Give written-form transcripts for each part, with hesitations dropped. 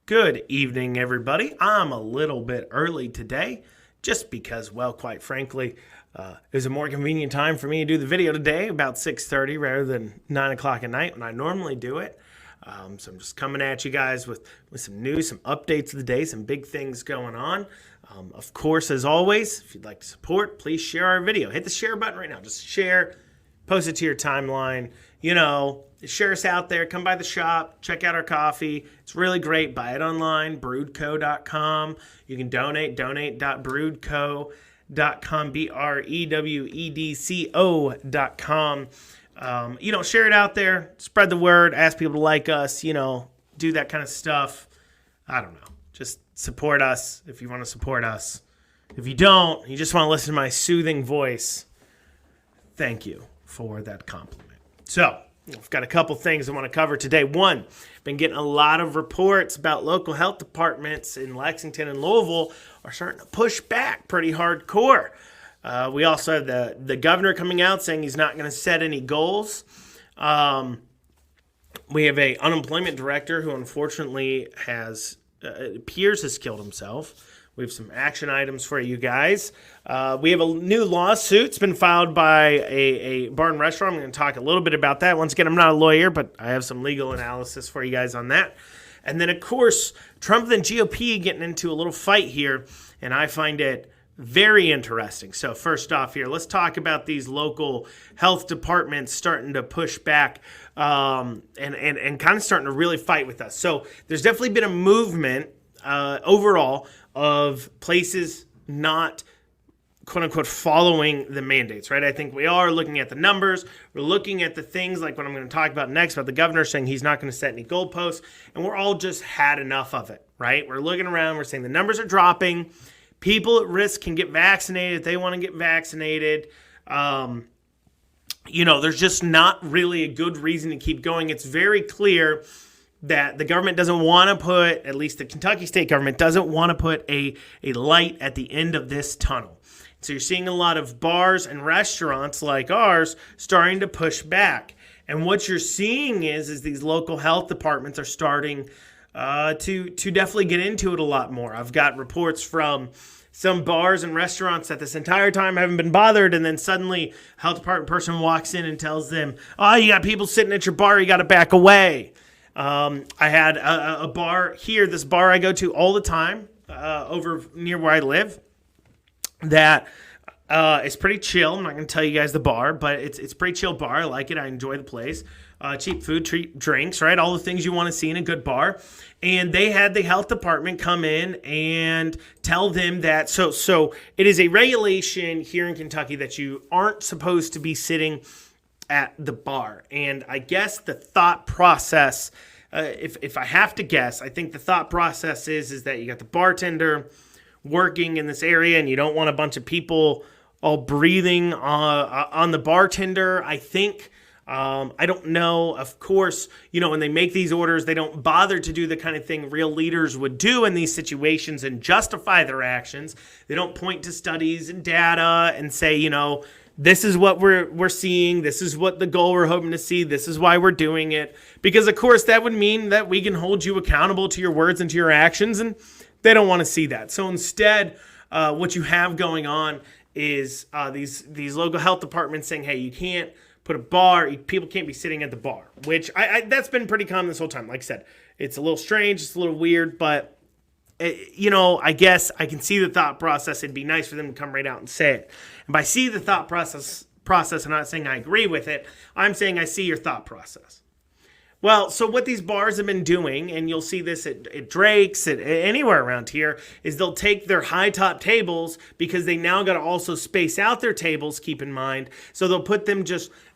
Good evening, everybody. I'm a little bit early today just because, well, quite frankly, it was a more convenient time for me to do the video today, about 6:30 rather than 9 o'clock at night when I normally do it. So I'm just coming at you guys with some news, some updates of the day, some big things going on. Of course, as always, if you'd like to support, please share our video. Hit the share button right now. Just share, post it to your timeline. Share us out there. Come by the shop. Check out our coffee. It's really great. Buy it online, brewedco.com. You can donate.brewedco.com, brewedco.com. Share it out there. Spread the word. Ask people to like us. Do that kind of stuff. I don't know. Just support us if you want to support us. If you don't, you just want to listen to my soothing voice, thank you for that compliment. So, I've got a couple things I want to cover today. One, been getting a lot of reports about local health departments in Lexington and Louisville are starting to push back pretty hardcore. We also have the governor coming out saying he's not going to set any goals. We have a unemployment director who unfortunately it appears has killed himself. We have some action items for you guys. We have a new lawsuit. It's been filed by a bar and restaurant. I'm going to talk a little bit about that. Once again, I'm not a lawyer, but I have some legal analysis for you guys on that. And then, of course, Trump and the GOP getting into a little fight here, and I find it very interesting. So first off here, let's talk about these local health departments starting to push back and kind of starting to really fight with us. So there's definitely been a movement overall of places not quote-unquote following the mandates, right? I think we are looking at the numbers. We're looking at the things like what I'm going to talk about next about the governor saying he's not going to set any goalposts, and we're all just had enough of it, right? We're looking around. We're saying the numbers are dropping. People at risk can get vaccinated if they want to get vaccinated. There's just not really a good reason to keep going. It's very clear that the government doesn't want to put, at least the Kentucky state government doesn't want to put a light at the end of this tunnel. So you're seeing a lot of bars and restaurants like ours starting to push back. And what you're seeing is these local health departments are starting to definitely get into it a lot more. I've got reports from some bars and restaurants that this entire time haven't been bothered, and then suddenly a health department person walks in and tells them, "Oh, you got people sitting at your bar, you got to back away." I had a bar here, this bar I go to all the time over near where I live, that is pretty chill. I'm not going to tell you guys the bar, but it's a pretty chill bar. I like it. I enjoy the place. Cheap food, cheap drinks, right? All the things you want to see in a good bar. And they had the health department come in and tell them that, so it is a regulation here in Kentucky that you aren't supposed to be sitting at the bar. And I guess the thought process, if I have to guess, I think the thought process is that you got the bartender working in this area and you don't want a bunch of people all breathing on the bartender. I think, I don't know, of course, when they make these orders, they don't bother to do the kind of thing real leaders would do in these situations and justify their actions. They don't point to studies and data and say, this is what we're seeing. This is what the goal we're hoping to see. This is why we're doing it. Because, of course, that would mean that we can hold you accountable to your words and to your actions, and they don't want to see that. So instead, what you have going on is these local health departments saying, hey, you can't put a bar, people can't be sitting at the bar, which that's been pretty common this whole time. Like I said, it's a little strange, it's a little weird, but I guess I can see the thought process. It'd be nice for them to come right out and say it. And by see the thought process, I'm not saying I agree with it. I'm saying I see your thought process. Well, so what these bars have been doing, and you'll see this at Drake's, at anywhere around here, is they'll take their high top tables because they now got to also space out their tables, keep in mind. So they'll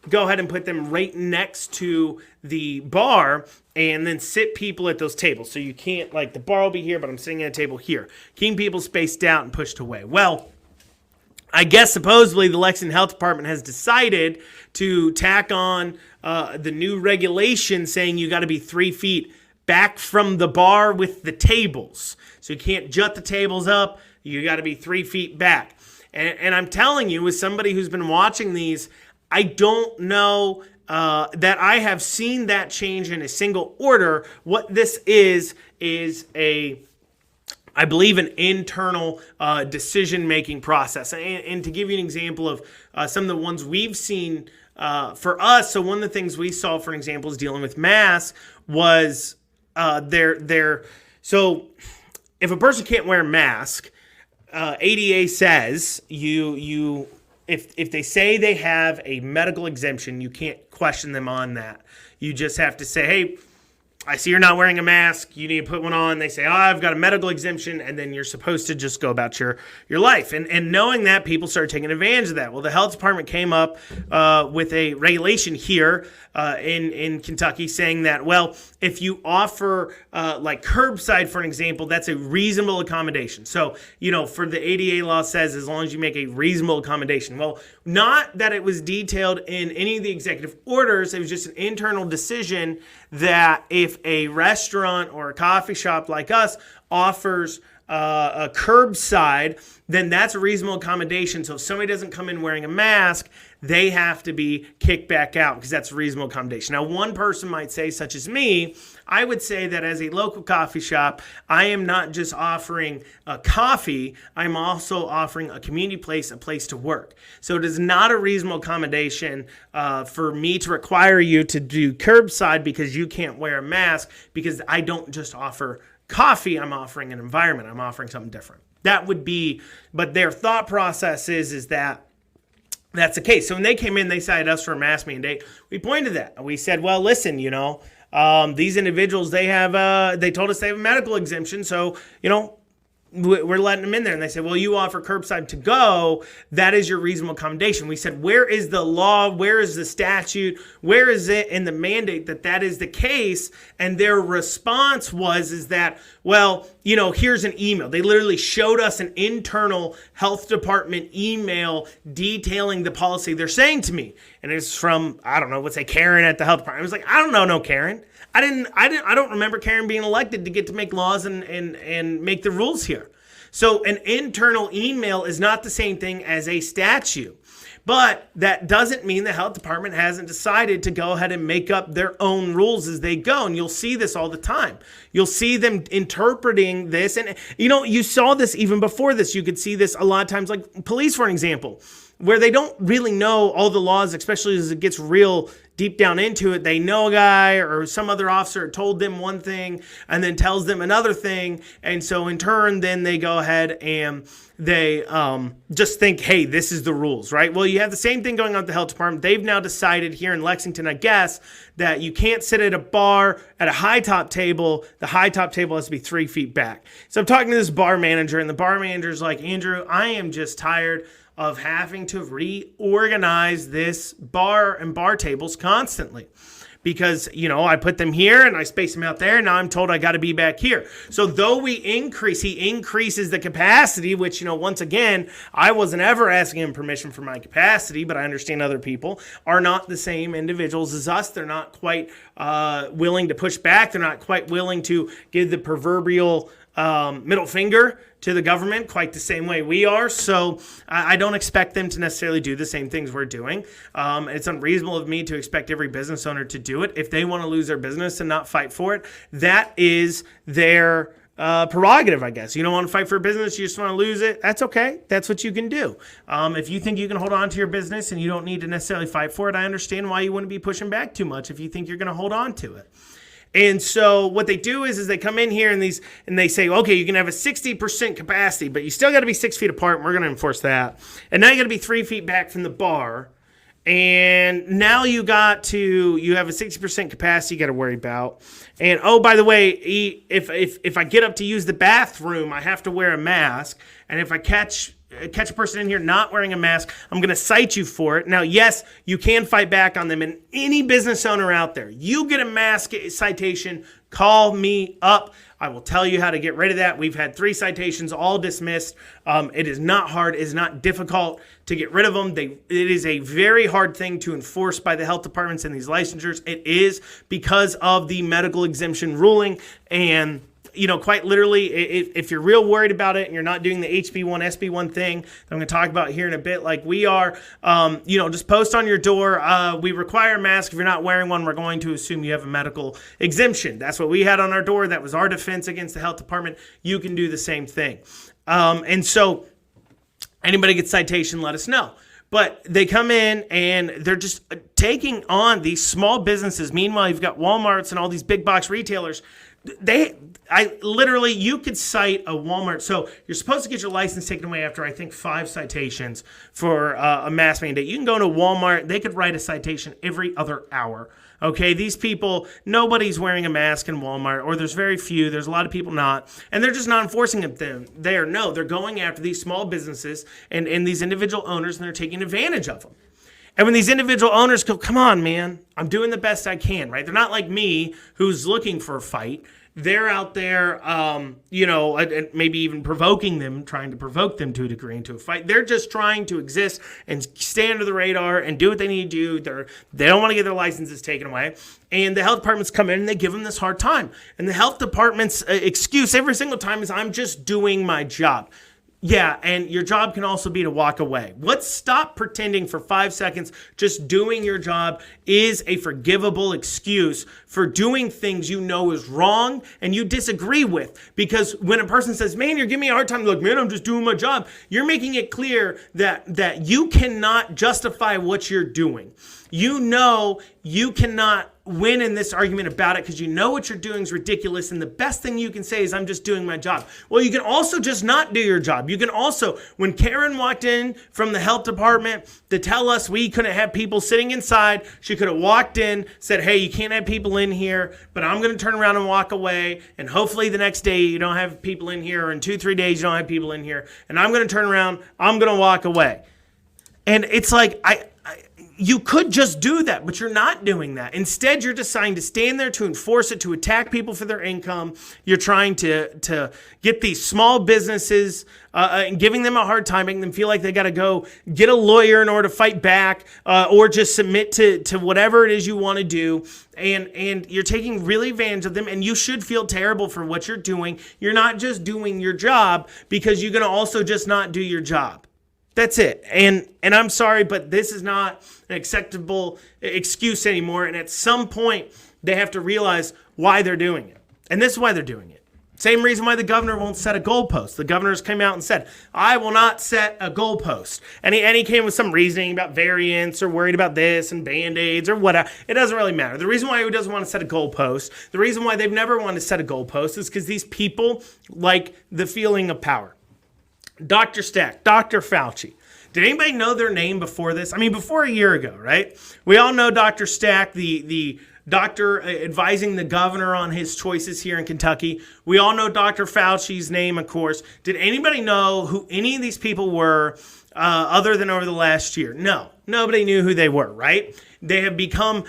go ahead and put them right next to the bar and then sit people at those tables. So you can't, the bar will be here, but I'm sitting at a table here. Keeping people spaced out and pushed away. Well, I guess supposedly the Lexington Health Department has decided to tack on the new regulation saying you got to be 3 feet back from the bar with the tables. So you can't jut the tables up. You got to be 3 feet back. And I'm telling you, as somebody who's been watching these, I don't know that I have seen that change in a single order. What this is I believe an internal decision-making process. And to give you an example of some of the ones we've seen for us, so one of the things we saw, for example, is dealing with masks was so if a person can't wear a mask, ADA says if they say they have a medical exemption, you can't question them on that. You just have to say, hey, I see you're not wearing a mask. You need to put one on. They say, I've got a medical exemption, and then you're supposed to just go about your life. And knowing that, people started taking advantage of that. Well, the health department came up with a regulation here in Kentucky saying that, well, if you offer like curbside, for an example, that's a reasonable accommodation. So, for the ADA law says as long as you make a reasonable accommodation. Well, not that it was detailed in any of the executive orders. It was just an internal decision that if a restaurant or a coffee shop like us offers a curbside, then that's a reasonable accommodation. So if somebody doesn't come in wearing a mask, they have to be kicked back out because that's a reasonable accommodation. Now, one person might say, such as me, I would say that as a local coffee shop, I am not just offering a coffee, I'm also offering a community place, a place to work. So it is not a reasonable accommodation for me to require you to do curbside because you can't wear a mask, because I don't just offer coffee, I'm offering an environment, I'm offering something different. That would be, but their thought process is that that's the case. So when they came in, they cited us for a mask mandate. We pointed to that. We said, well, listen, these individuals, they told us they have a medical exemption. So, we're letting them in there. And they said, well, you offer curbside to go. That is your reasonable accommodation. We said, where is the law? Where is the statute? Where is it in the mandate that is the case? And their response is that, well, here's an email. They literally showed us an internal health department email detailing the policy they're saying to me. And it's from, I don't know, let's say Karen at the health department. I was like, I don't know no Karen. I don't remember Karen being elected to get to make laws and make the rules here. So an internal email is not the same thing as a statute. But that doesn't mean the health department hasn't decided to go ahead and make up their own rules as they go. And you'll see this all the time. You'll see them interpreting this. And, you saw this even before this. You could see this a lot of times, like police, for an example, where they don't really know all the laws, especially as it gets real deep down into it. They know a guy or some other officer told them one thing and then tells them another thing. And so in turn, then they go ahead and they just think, hey, this is the rules, right? Well, you have the same thing going on at the health department. They've now decided here in Lexington, I guess, that you can't sit at a bar at a high top table. The high top table has to be 3 feet back. So I'm talking to this bar manager, and the bar manager's like, Andrew, I am just tired of having to reorganize this bar and bar tables constantly. Because, I put them here and I space them out there. And now I'm told I got to be back here. So though he increases the capacity, which, once again, I wasn't ever asking him permission for my capacity, but I understand other people are not the same individuals as us. They're not quite willing to push back. They're not quite willing to give the proverbial middle finger to the government quite the same way we are. So I don't expect them to necessarily do the same things we're doing. It's unreasonable of me to expect every business owner to do it. If they want to lose their business and not fight for it, that is their prerogative, I guess. You don't want to fight for a business, you just want to lose it. That's okay. That's what you can do. If you think you can hold on to your business and you don't need to necessarily fight for it, I understand why you wouldn't be pushing back too much if you think you're going to hold on to it. And so what they do is they come in here and they say, okay, you can have a 60% capacity, but you still got to be 6 feet apart, and we're going to enforce that. And now you got to be 3 feet back from the bar. And now you have a 60% capacity you got to worry about. And oh, by the way, if I get up to use the bathroom, I have to wear a mask. And if I catch a person in here not wearing a mask, I'm going to cite you for it. Now, yes, you can fight back on them. And any business owner out there, you get a mask citation, call me up. I will tell you how to get rid of that. We've had 3 citations, all dismissed. It is not hard. It is not difficult to get rid of them. It is a very hard thing to enforce by the health departments and these licensures. It is because of the medical exemption ruling. And quite literally, if you're real worried about it and you're not doing the HB1, SB1 thing that I'm going to talk about here in a bit, like we are, just post on your door, we require a mask. If you're not wearing one, we're going to assume you have a medical exemption. That's what we had on our door. That was our defense against the health department. You can do the same thing. And so anybody gets citation, let us know. But they come in and they're just taking on these small businesses. Meanwhile, you've got Walmarts and all these big box retailers. You could cite a Walmart. So you're supposed to get your license taken away after, I think, 5 citations for a mask mandate. You can go to Walmart. They could write a citation every other hour. Okay, these people, nobody's wearing a mask in Walmart, or there's very few. There's a lot of people not, and they're just not enforcing it there. No, they're going after these small businesses and these individual owners, and they're taking advantage of them. And when these individual owners go, come on, man, I'm doing the best I can, right? They're not like me who's looking for a fight. They're out there, maybe even provoking them, trying to provoke them to a degree into a fight. They're just trying to exist and stay under the radar and do what they need to do. They don't want to get their licenses taken away. And the health departments come in and they give them this hard time. And the health department's excuse every single time is, I'm just doing my job. Yeah, and your job can also be to walk away. Let's stop pretending for 5 seconds just doing your job is a forgivable excuse for doing things you know is wrong and you disagree with. Because when a person says, man, you're giving me a hard time, look, man, I'm just doing my job, you're making it clear that you cannot justify what you're doing. You know you cannot win in this argument about it because you know what you're doing is ridiculous, and the best thing you can say is, I'm just doing my job. Well, you can also just not do your job. You can also, when Karen walked in from the health department to tell us we couldn't have people sitting inside, she could have walked in, said, hey, you can't have people in here, but I'm going to turn around and walk away, and hopefully the next day you don't have people in here, or in 2-3 days you don't have people in here, and I'm going to turn around, I'm going to walk away. And it's like, you could just do that, but you're not doing that. Instead, you're deciding to stand there to enforce it, to attack people for their income. You're trying to get these small businesses and giving them a hard time, making them feel like they got to go get a lawyer in order to fight back, or just submit to whatever it is you want to do. And you're taking really advantage of them, and you should feel terrible for what you're doing. You're not just doing your job because you're going to also just not do your job. That's it. And I'm sorry, but this is not an acceptable excuse anymore. And at some point, they have to realize why they're doing it. And this is why they're doing it. Same reason why the governor won't set a goalpost. The governor's came out and said, I will not set a goalpost. And he came with some reasoning about variants or worried about this and Band-Aids or whatever. It doesn't really matter. The reason why he doesn't want to set a goalpost, the reason why they've never wanted to set a goalpost is because these people like the feeling of power. Dr. Stack, Dr. Fauci. Did anybody know their name before this? I mean, before a year ago, right? We all know Dr. Stack, the doctor advising the governor on his choices here in Kentucky. We all know Dr. Fauci's name, of course. Did anybody know who any of these people were other than over the last year? No, nobody knew who they were, right? They have become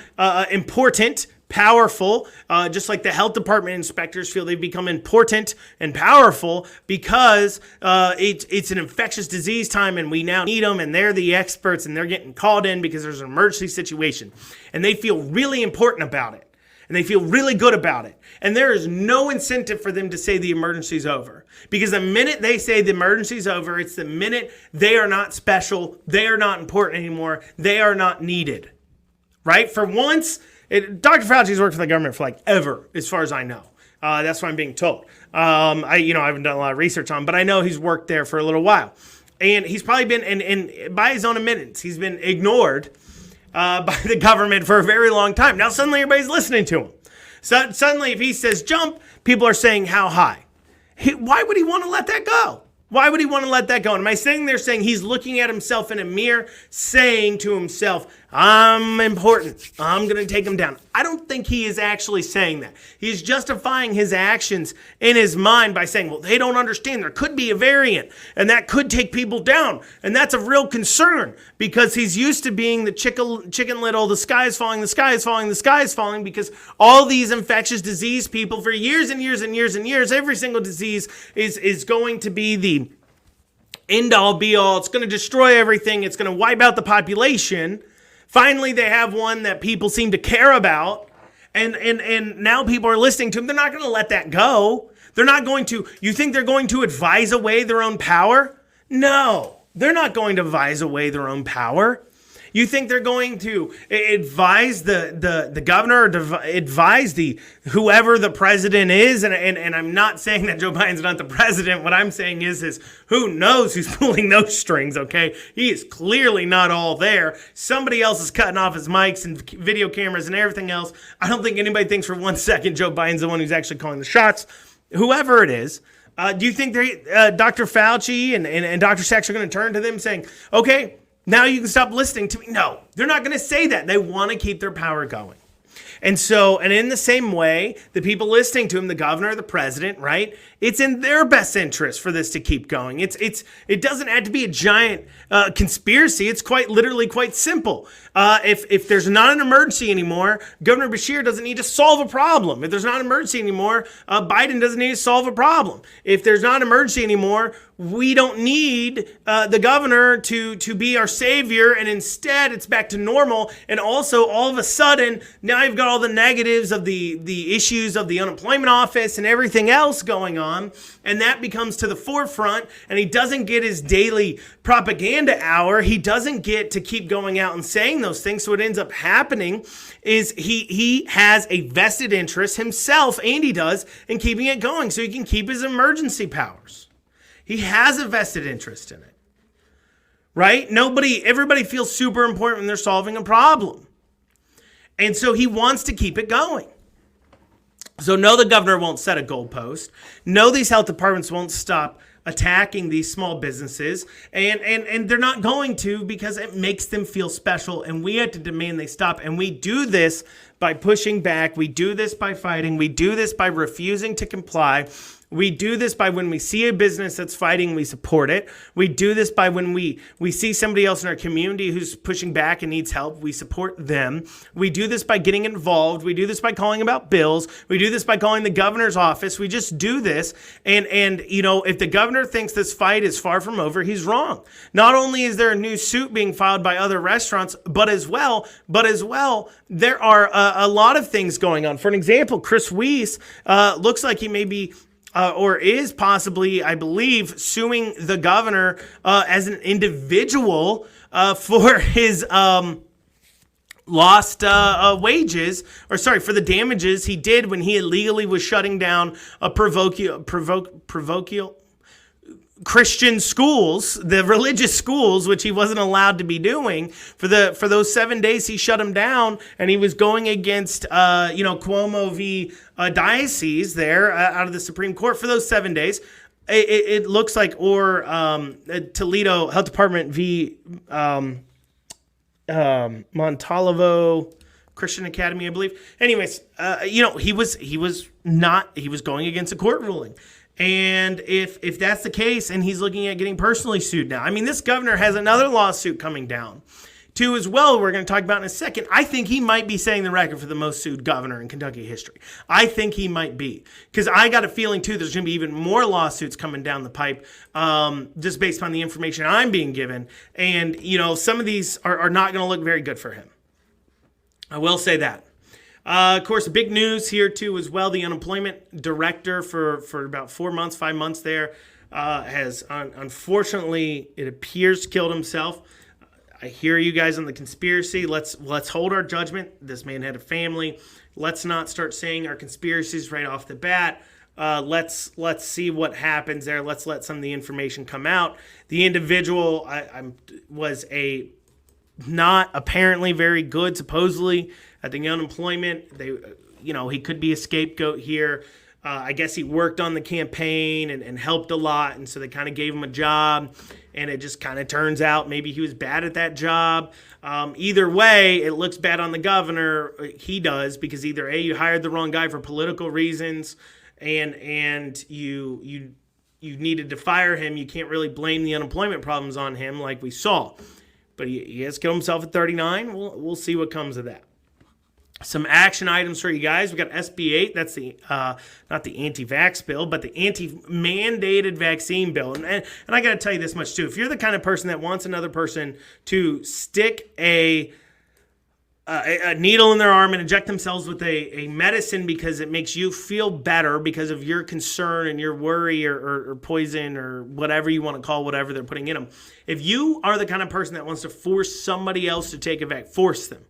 important, powerful, just like the health department inspectors feel they've become important and powerful because it's an infectious disease time and we now need them, and they're the experts and they're getting called in because there's an emergency situation, and they feel really important about it and they feel really good about it, and there is no incentive for them to say the emergency's over, because the minute they say the emergency's over, it's the minute they are not special, they are not important anymore, they are not needed, right? For once, Dr. Fauci's worked for the government for like ever, as far as I know. That's what I'm being told. I haven't done a lot of research on him, but I know he's worked there for a little while. And he's probably been, and by his own admittance, he's been ignored by the government for a very long time. Now suddenly everybody's listening to him. So suddenly if he says jump, people are saying how high. Why would he want to let that go? Why would he want to let that go? And am I sitting there saying he's looking at himself in a mirror, saying to himself, I'm important, I'm going to take him down? I don't think he is actually saying that. He's justifying his actions in his mind by saying, well, they don't understand. There could be a variant, and that could take people down. And that's a real concern, because he's used to being the chicken little, the sky is falling, the sky is falling, the sky is falling, because all these infectious disease people for years and years and years and years, every single disease is going to be the end-all, be-all. It's going to destroy everything. It's going to wipe out the population. Finally, they have one that people seem to care about, and now people are listening to him. They're not going to let that go. They're not going to, you think they're going to advise away their own power? No, they're not going to advise away their own power. You think they're going to advise the governor or advise whoever the president is? And I'm not saying that Joe Biden's not the president. What I'm saying is who knows who's pulling those strings, okay? He is clearly not all there. Somebody else is cutting off his mics and video cameras and everything else. I don't think anybody thinks for 1 second Joe Biden's the one who's actually calling the shots. Whoever it is. Do you think Dr. Fauci and Dr. Sachs are going to turn to them saying, okay, now you can stop listening to me? No, they're not going to say that. They want to keep their power going. And in the same way, the people listening to him, the governor, the president, right? It's in their best interest for this to keep going. It doesn't have to be a giant conspiracy. It's quite literally quite simple. If there's not an emergency anymore, Governor Beshear doesn't need to solve a problem. If there's not an emergency anymore, Biden doesn't need to solve a problem. If there's not an emergency anymore, we don't need the governor to be our savior, and instead it's back to normal. And also, all of a sudden, now you've got all the negatives of the issues of the unemployment office and everything else going on, and that becomes to the forefront, and he doesn't get his daily propaganda hour. He doesn't get to keep going out and saying those things. So what ends up happening is he has a vested interest himself, and he does, in keeping it going so he can keep his emergency powers. He has a vested interest in it, right? Everybody feels super important when they're solving a problem. And so he wants to keep it going. So no, the governor won't set a goalpost. No, these health departments won't stop attacking these small businesses. And they're not going to, because it makes them feel special. And we have to demand they stop. And we do this by pushing back. We do this by fighting. We do this by refusing to comply. We do this by when we see a business that's fighting, we support it. We do this by when we see somebody else in our community who's pushing back and needs help, we support them. We do this by getting involved. We do this by calling about bills. We do this by calling the governor's office. We just do this. And if the governor thinks this fight is far from over, he's wrong. Not only is there a new suit being filed by other restaurants, but as well, there are a lot of things going on. For an example, Chris Weiss looks like he may be or is possibly, I believe, suing the governor as an individual for his lost wages, for the damages he did when he illegally was shutting down a parochial Christian schools, the religious schools, which he wasn't allowed to be doing. For those 7 days, he shut them down, and he was going against Cuomo v. Diocese there out of the Supreme Court for those 7 days. It looks like, or Toledo Health Department v. Montalvo Christian Academy, I believe. Anyways, he was going against a court ruling. And if that's the case, and he's looking at getting personally sued now. I mean, this governor has another lawsuit coming down, too, as well, we're going to talk about in a second. I think he might be setting the record for the most sued governor in Kentucky history. I think he might be. Because I got a feeling, too, there's going to be even more lawsuits coming down the pipe, just based on the information I'm being given. And, some of these are not going to look very good for him. I will say that. Of course, big news here, too, as well. The unemployment director for about 5 months there, has, unfortunately, it appears, killed himself. I hear you guys on the conspiracy. Let's hold our judgment. This man had a family. Let's not start saying our conspiracies right off the bat. Let's see what happens there. Let's let some of the information come out. The individual was not apparently very good, supposedly, at the unemployment. He could be a scapegoat here. I guess he worked on the campaign and helped a lot, and so they kind of gave him a job, and it just kind of turns out maybe he was bad at that job. Either way, it looks bad on the governor. He does, because either A, you hired the wrong guy for political reasons, and you needed to fire him. You can't really blame the unemployment problems on him like we saw. But he has killed himself at 39. We'll see what comes of that. Some action items for you guys. We got SB 8. That's the not the anti-vax bill, but the anti-mandated vaccine bill. And I got to tell you this much too. If you're the kind of person that wants another person to stick a a needle in their arm and inject themselves with a medicine because it makes you feel better because of your concern and your worry or poison or whatever you want to call whatever they're putting in them. If you are the kind of person that wants to force somebody else to take a vaccine, force them.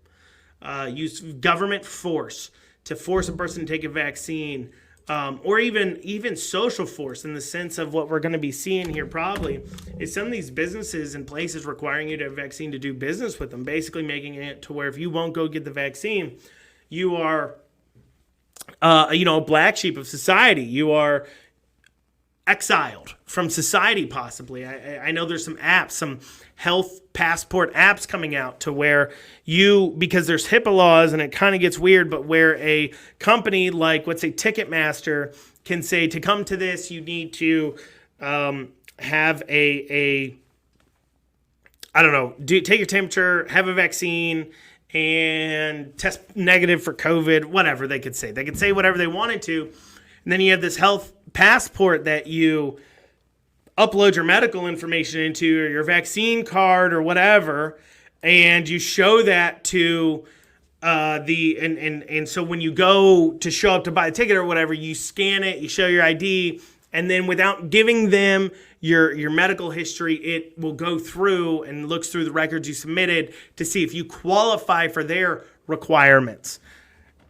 Use government force to force a person to take a vaccine, or even social force in the sense of what we're going to be seeing here probably is some of these businesses and places requiring you to have a vaccine to do business with them, basically making it to where if you won't go get the vaccine, you are, a black sheep of society. You are exiled from society possibly. I know there's some apps, some health passport apps coming out to where because there's HIPAA laws and it kind of gets weird, but where a company like, let's say Ticketmaster can say to come to this, you need to have take your temperature, have a vaccine, and test negative for COVID, whatever they could say. They could say whatever they wanted to. And then you have this health passport that you upload your medical information into or your vaccine card or whatever, and you show that to and so when you go to show up to buy a ticket or whatever, you scan it, you show your ID, and then without giving them your medical history, it will go through and looks through the records you submitted to see if you qualify for their requirements.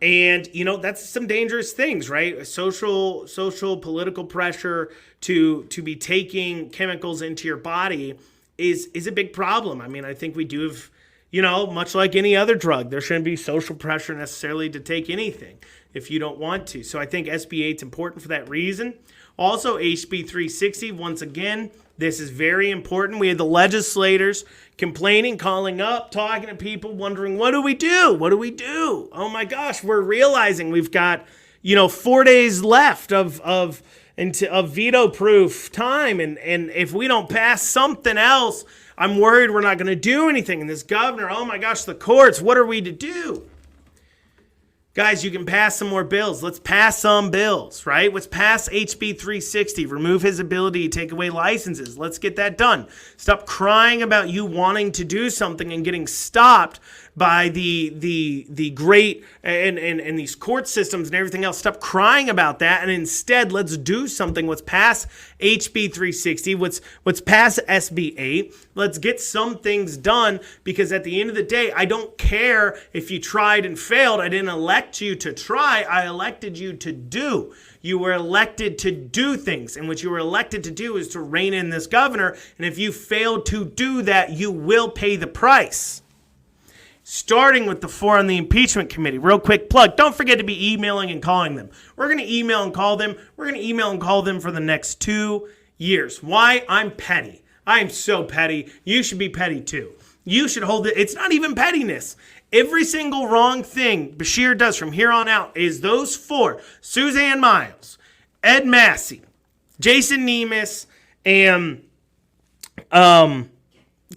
And, that's some dangerous things, right? Social, political pressure to be taking chemicals into your body is a big problem. I mean, I think we do have, much like any other drug, there shouldn't be social pressure necessarily to take anything if you don't want to. So I think SB 8 is important for that reason. Also, HB 360, once again, this is very important. We had the legislators complaining, calling up, talking to people, wondering, what do we do? What do we do? Oh my gosh, we're realizing we've got, 4 days left of veto-proof time. And if we don't pass something else, I'm worried we're not going to do anything. And this governor, oh my gosh, the courts, what are we to do? Guys, you can pass some more bills. Let's pass some bills, right? Let's pass HB 360. Remove his ability to take away licenses. Let's get that done. Stop crying about you wanting to do something and getting stopped by the great and these court systems and everything else. Stop crying about that, and instead let's do something. Let's pass HB 360. Let's pass SB 8. Let's get some things done, because at the end of the day, I don't care if you tried and failed. I didn't elect you to try. I elected you to do. You were elected to do things, and what you were elected to do is to rein in this governor, and if you failed to do that, you will pay the price. Starting with the 4 on the impeachment committee. Real quick plug. Don't forget to be emailing and calling them. We're going to email and call them. We're going to email and call them for the next 2 years. Why? I'm petty. I am so petty. You should be petty too. You should hold it. It's not even pettiness. Every single wrong thing Beshear does from here on out is those 4. Suzanne Miles, Ed Massey, Jason Nemes, and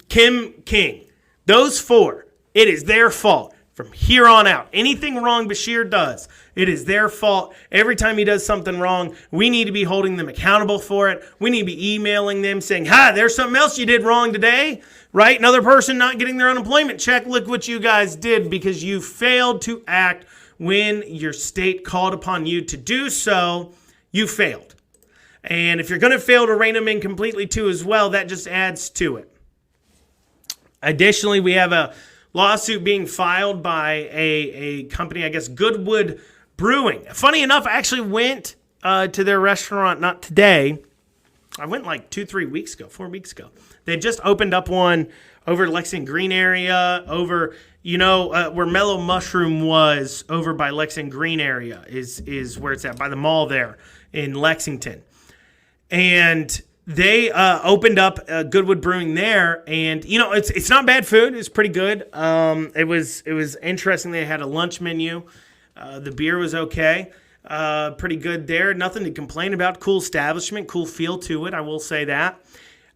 Kim King. Those 4. It is their fault from here on out. Anything wrong Beshear does, it is their fault. Every time he does something wrong, we need to be holding them accountable for it. We need to be emailing them saying, there's something else you did wrong today, right? Another person not getting their unemployment check. Look what you guys did, because you failed to act when your state called upon you to do so. You failed. And if you're going to fail to rein them in completely too as well, that just adds to it. Additionally, we have a lawsuit being filed by a company, I guess, Goodwood Brewing. Funny enough, I actually went to their restaurant, not today. I went like 4 weeks ago. They just opened up one over Lexington Green area, over, where Mellow Mushroom was, over by Lexington Green area is where it's at, by the mall there in Lexington. And they opened up Goodwood Brewing there, and it's not bad food. It's pretty good. It was interesting. They had a lunch menu. The beer was okay. Pretty good there. Nothing to complain about. Cool establishment, cool feel to it. I will say that.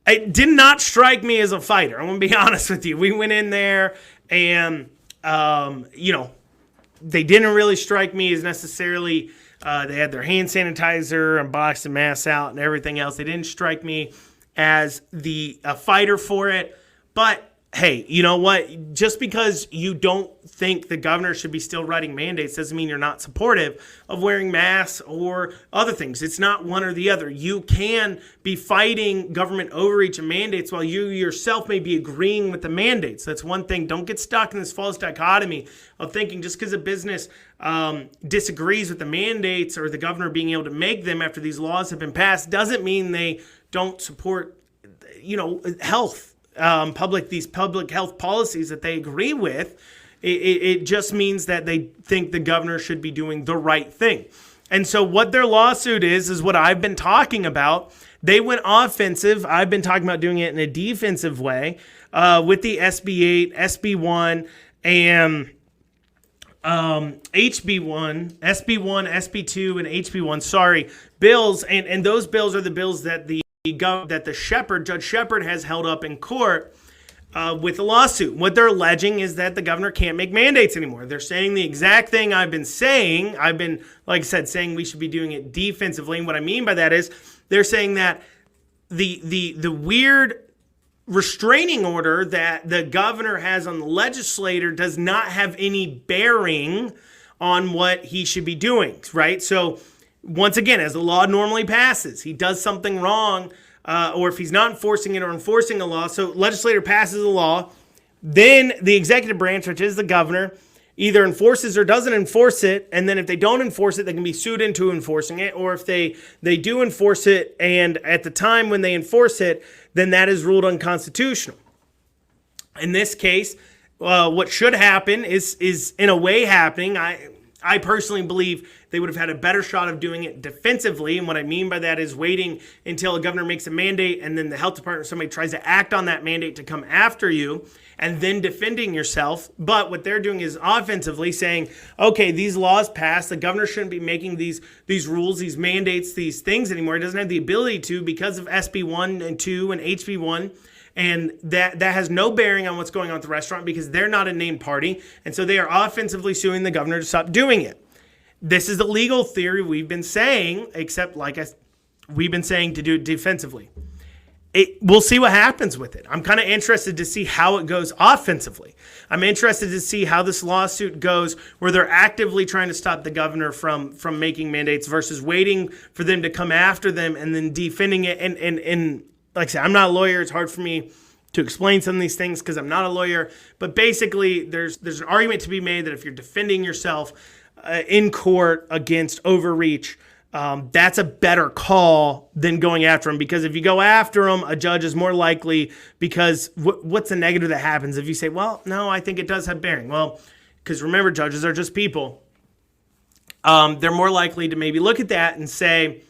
It did not strike me as a fighter. I'm gonna be honest with you. We went in there, and they didn't really strike me as necessarily. They had their hand sanitizer and boxed and masks out and everything else. They didn't strike me as a fighter for it. But hey, you know what? Just because you don't think the governor should be still writing mandates doesn't mean you're not supportive of wearing masks or other things. It's not one or the other. You can be fighting government overreach and mandates while you yourself may be agreeing with the mandates. That's one thing. Don't get stuck in this false dichotomy of thinking just because a business disagrees with the mandates or the governor being able to make them after these laws have been passed doesn't mean they don't support, health. These public health policies that they agree with. It just means that they think the governor should be doing the right thing. And so what their lawsuit is what I've been talking about. They went offensive. I've been talking about doing it in a defensive way with the SB 8, SB 1, and HB1, SB1, SB 2, and HB1, bills. And those bills are the bills that Judge Shepard has held up in court with the lawsuit. What they're alleging is that the governor can't make mandates anymore. They're saying the exact thing I've been saying. I've been, like I said, saying we should be doing it defensively. And what I mean by that is they're saying that the weird restraining order that the governor has on the legislator does not have any bearing on what he should be doing, right? So once again, as the law normally passes, he does something wrong, or if he's not enforcing it or enforcing a law, so legislator passes a law, then the executive branch, which is the governor, either enforces or doesn't enforce it, and then if they don't enforce it, they can be sued into enforcing it, or if they do enforce it, and at the time when they enforce it, then that is ruled unconstitutional. In this case, what should happen is in a way happening. I personally believe they would have had a better shot of doing it defensively. And what I mean by that is waiting until a governor makes a mandate and then the health department or somebody tries to act on that mandate to come after you and then defending yourself. But what they're doing is offensively saying, okay, these laws passed. The governor shouldn't be making these rules, these mandates, these things anymore. He doesn't have the ability to because of SB 1 and 2 and HB 1. And that has no bearing on what's going on at the restaurant because they're not a named party. And so they are offensively suing the governor to stop doing it. This is the legal theory we've been saying, except we've been saying to do it defensively. We'll see what happens with it. I'm kind of interested to see how it goes offensively. I'm interested to see how this lawsuit goes where they're actively trying to stop the governor from making mandates versus waiting for them to come after them and then defending it. And like I said, I'm not a lawyer. It's hard for me to explain some of these things because I'm not a lawyer. But basically, there's an argument to be made that if you're defending yourself in court against overreach, that's a better call than going after him. Because if you go after him, a judge is more likely, because what's the negative that happens if you say, well, no, I think it does have bearing? Well, because remember, judges are just people. They're more likely to maybe look at that and say,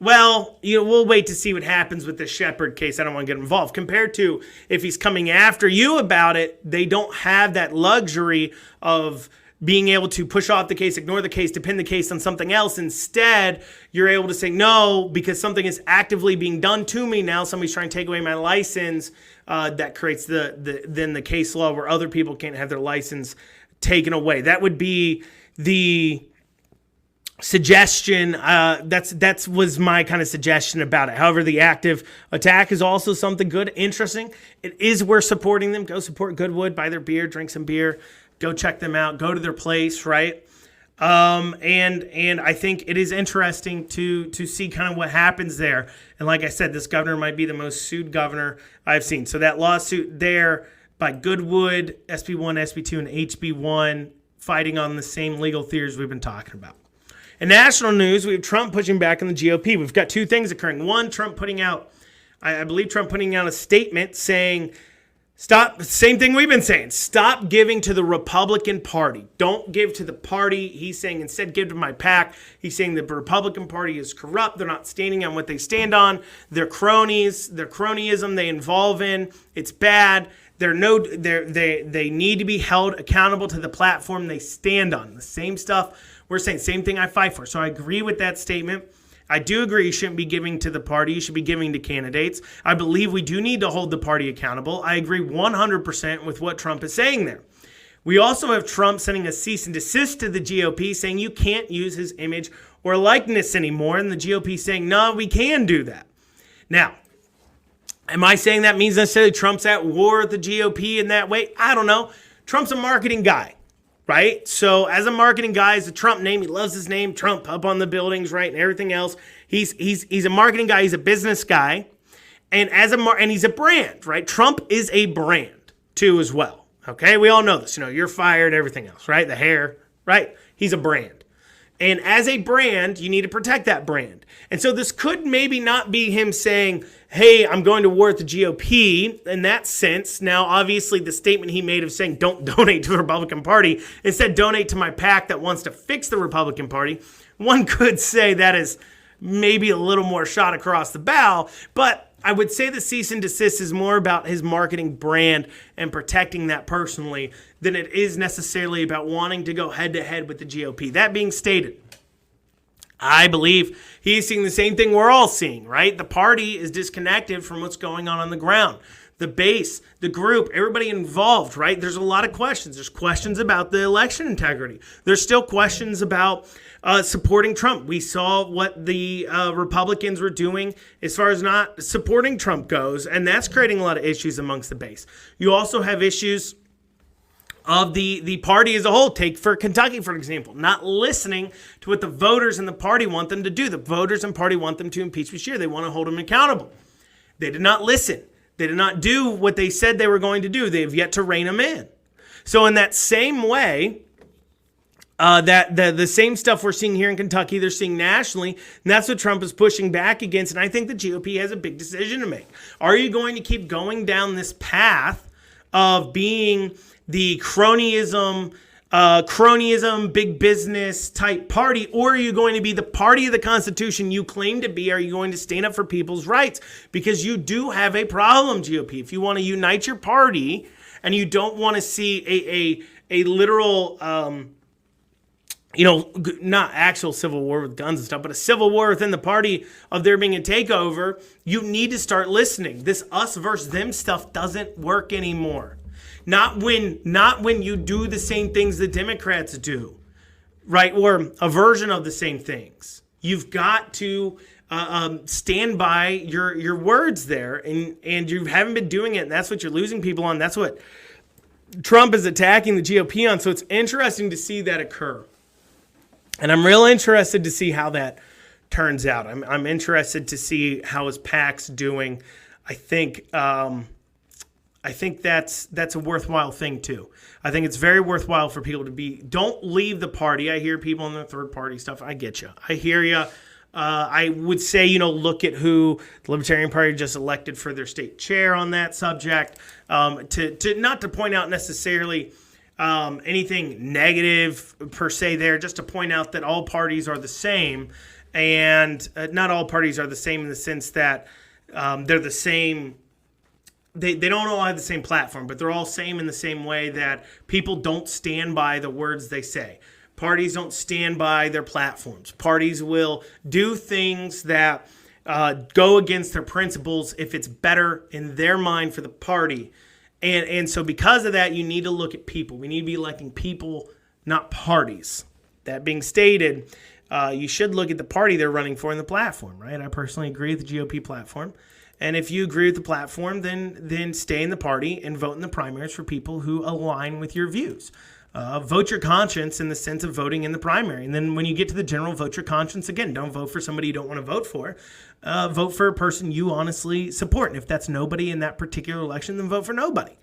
well, we'll wait to see what happens with the Shepard case. I don't want to get involved. Compared to if he's coming after you about it, they don't have that luxury of being able to push off the case, ignore the case, depend the case on something else. Instead, you're able to say no because something is actively being done to me now. Somebody's trying to take away my license. That creates the case law where other people can't have their license taken away. That would be the suggestion. That was my kind of suggestion about it. However, the active attack is also something good, interesting. It is worth supporting them. Go support Goodwood, buy their beer, drink some beer. Go check them out. Go to their place, right? And I think it is interesting to see kind of what happens there. And like I said, this governor might be the most sued governor I've seen. So that lawsuit there by Goodwood, SB1, SB2, and HB1 fighting on the same legal theories we've been talking about. In national news, we have Trump pushing back on the GOP. We've got two things occurring. One, Trump putting out a statement saying, stop, same thing we've been saying, stop giving to the Republican Party. Don't give to the party. He's saying instead give to my PAC. He's saying the Republican Party is corrupt. They're not standing on what they stand on. They're cronies. Their cronyism they involve in. It's bad. They need to be held accountable to the platform they stand on. The same stuff we're saying, same thing I fight for. So I agree with that statement. I do agree you shouldn't be giving to the party. You should be giving to candidates. I believe we do need to hold the party accountable. I agree 100% with what Trump is saying there. We also have Trump sending a cease and desist to the GOP saying you can't use his image or likeness anymore. And the GOP saying, no, we can do that. Now, Am I saying that means necessarily Trump's at war with the GOP in that way? I don't know. Trump's a marketing guy, right? So as a marketing guy, it's a Trump name. He loves his name, Trump, up on the buildings, right, and everything else. He's a marketing guy. He's a business guy, and and he's a brand, right? Trump is a brand too, as well. Okay, we all know this. You're fired, everything else, right? The hair, right? He's a brand. And as a brand, you need to protect that brand. And so this could maybe not be him saying, hey, I'm going to war with the GOP in that sense. Now, obviously, the statement he made of saying don't donate to the Republican Party, instead donate to my PAC that wants to fix the Republican Party, one could say that is maybe a little more shot across the bow. But I would say the cease and desist is more about his marketing brand and protecting that personally than it is necessarily about wanting to go head-to-head with the GOP. That being stated, I believe he's seeing the same thing we're all seeing, right? The party is disconnected from what's going on the ground. The base, the group, everybody involved, right? There's a lot of questions. There's questions about the election integrity. There's still questions about supporting Trump. We saw what the Republicans were doing as far as not supporting Trump goes, and that's creating a lot of issues amongst the base. You also have issues of the party as a whole. Take for Kentucky, for example, not listening to what the voters and the party want them to do. The voters and party want them to impeach Beshear. They want to hold him accountable. They did not listen. They did not do what they said they were going to do. They have yet to rein him in. So in that same way, that the same stuff we're seeing here in Kentucky, they're seeing nationally, and that's what Trump is pushing back against. And I think the GOP has a big decision to make. Are you going to keep going down this path of being the cronyism, big business type party, or are you going to be the party of the Constitution you claim to be? Are you going to stand up for people's rights? Because you do have a problem, GOP. If you want to unite your party and you don't want to see a literal, not actual civil war with guns and stuff, but a civil war within the party of there being a takeover, you need to start listening. This us versus them stuff doesn't work anymore. Not when you do the same things the Democrats do, right? Or a version of the same things. You've got to stand by your words there, and you haven't been doing it, and that's what you're losing people on. That's what Trump is attacking the GOP on. So it's interesting to see that occur. And I'm real interested to see how that turns out. I'm interested to see how his PAC's doing. I think that's a worthwhile thing too. I think it's very worthwhile for people to don't leave the party. I hear people in the third party stuff. I get you. I hear you. I would say, look at who the Libertarian Party just elected for their state chair on that subject. To not to point out necessarily anything negative per se there, just to point out that all parties are the same, and not all parties are the same in the sense that they're the same. They don't all have the same platform, but they're all same in the same way that people don't stand by the words they say. Parties don't stand by their platforms. Parties will do things that go against their principles if it's better in their mind for the party. And so because of that, you need to look at people. We need to be electing people, not parties. That being stated, you should look at the party they're running for in the platform, right? I personally agree with the GOP platform. And if you agree with the platform, then stay in the party and vote in the primaries for people who align with your views. Vote your conscience in the sense of voting in the primary. And then when you get to the general, vote your conscience again. Don't vote for somebody you don't want to vote for. Vote for a person you honestly support. And if that's nobody in that particular election, then vote for nobody.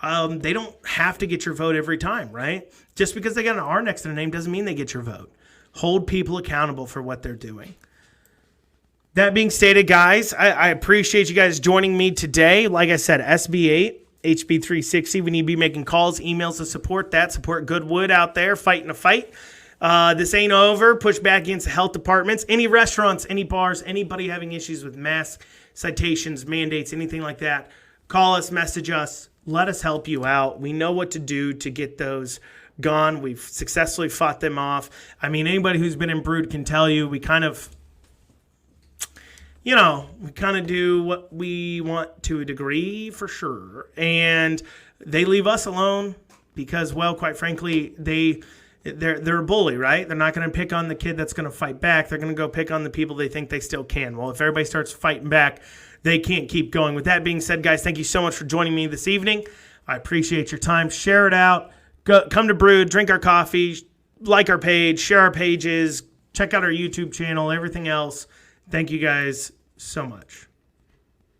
They don't have to get your vote every time, right? Just because they got an R next to their name doesn't mean they get your vote. Hold people accountable for what they're doing. That being stated, guys, I appreciate you guys joining me today. Like I said, SB8, HB360, we need to be making calls, emails to support that. Support Goodwood out there, fighting a fight. This ain't over. Push back against the health departments. Any restaurants, any bars, anybody having issues with mask citations, mandates, anything like that, call us, message us. Let us help you out. We know what to do to get those gone. We've successfully fought them off. I mean, anybody who's been in Brood can tell you we kind of do what we want to a degree for sure. And they leave us alone because, well, quite frankly, they they're a bully, right? They're not going to pick on the kid that's going to fight back. They're going to go pick on the people they think they still can. Well, if everybody starts fighting back, they can't keep going. With that being said, guys, thank you so much for joining me this evening. I appreciate your time. Share it out. Come to Brood, drink our coffee, like our page, share our pages, check out our YouTube channel, everything else. Thank you guys so much.